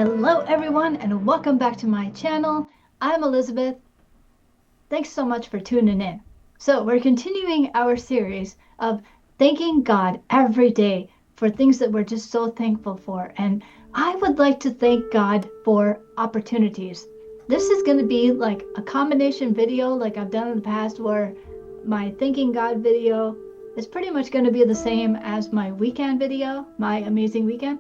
Hello everyone and welcome back to my channel. I'm Elizabeth. Thanks so much for tuning in. So we're continuing our series of thanking God every day for things that we're just so thankful for. And I would like to thank God for opportunities. This is going to be like a combination video like I've done in the past, where my thanking God video is pretty much going to be the same as my weekend video, my amazing weekend.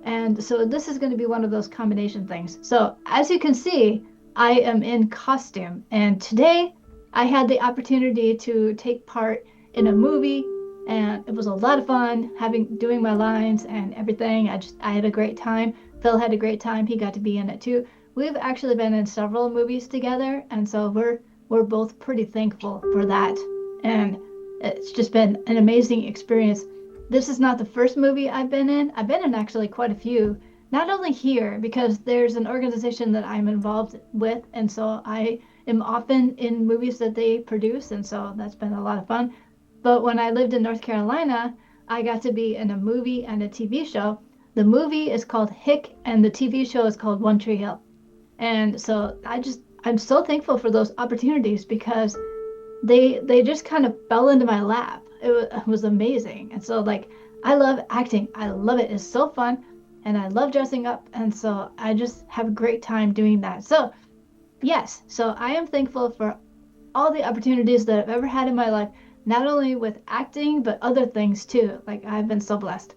And so this is going to be one of those combination things. So as you can see, I am in costume, and today I had the opportunity to take part in a movie, and it was a lot of fun doing my lines and everything. I had a great time. Phil had a great time. He got to be in it too. We've actually been in several movies together, and so we're both pretty thankful for that. And it's just been an amazing experience. This is not the first movie I've been in. I've been in actually quite a few, not only here, because there's an organization that I'm involved with, and so I am often in movies that they produce, and so that's been a lot of fun. But when I lived in North Carolina, I got to be in a movie and a TV show. The movie is called Hick, and the TV show is called One Tree Hill. And so I'm so thankful for those opportunities, because they just kind of fell into my lap. It was amazing. And so, like, I love acting. I love it. It's so fun, and I love dressing up, and so I just have a great time doing that. So yes, so I am thankful for all the opportunities that I've ever had in my life, not only with acting but other things too. Like, I've been so blessed.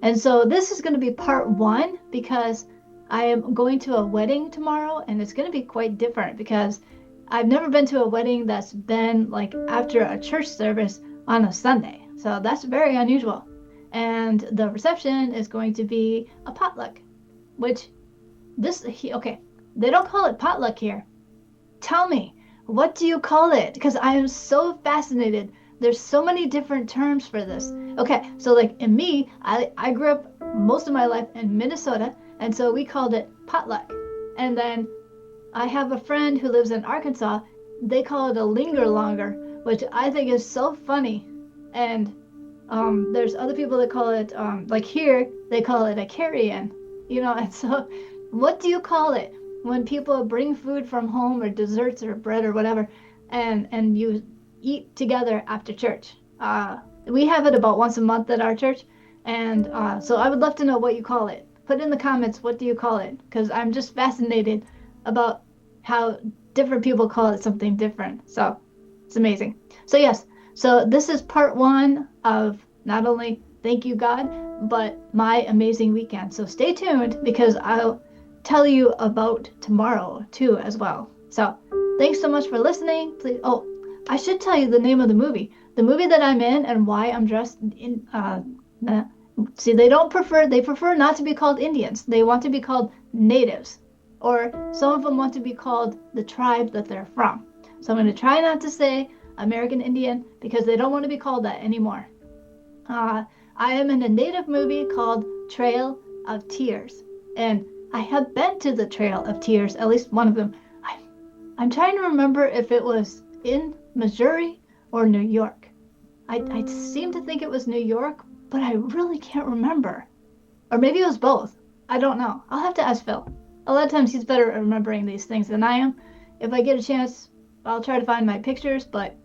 And so this is going to be part one, because I am going to a wedding tomorrow, and it's going to be quite different because I've never been to a wedding that's been like after a church service on a Sunday. So that's very unusual. And the reception is going to be a potluck, which okay, they don't call it potluck here. Tell me, what do you call it? Because I am so fascinated. There's so many different terms for this. Okay, so like in me, I grew up most of my life in Minnesota, and so we called it potluck. And then I have a friend who lives in Arkansas. They call it a linger longer, which I think is so funny. And there's other people that call it, like here, they call it a carry-in, and so what do you call it when people bring food from home, or desserts or bread or whatever, and you eat together after church? We have it about once a month at our church, and so I would love to know what you call it. Put in the comments, what do you call it? Because I'm just fascinated about how different people call it something different. So it's amazing. So yes, so this is part one of not only thank you God, but my amazing weekend. So stay tuned, because I'll tell you about tomorrow too as well. So thanks so much for listening. Please, I should tell you the name of the movie. The movie that I'm in and why I'm dressed in. See, they prefer not to be called Indians. They want to be called natives. Or some of them want to be called the tribe that they're from. So I'm going to try not to say American Indian, because they don't want to be called that anymore. I am in a native movie called Trail of Tears. And I have been to the Trail of Tears, at least one of them. I'm trying to remember if it was in Missouri or New York. I seem to think it was New York, but I really can't remember. Or maybe it was both. I don't know. I'll have to ask Phil. A lot of times he's better at remembering these things than I am. If I get a chance, I'll try to find my pictures, but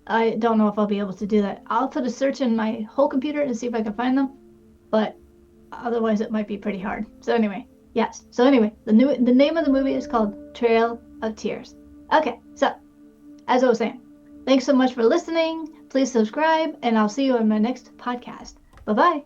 I don't know if I'll be able to do that. I'll put a search in my whole computer and see if I can find them, but otherwise it might be pretty hard. So anyway, yes. So anyway, the name of the movie is called Trail of Tears. Okay, so as I was saying, thanks so much for listening. Please subscribe, and I'll see you in my next podcast. Bye-bye.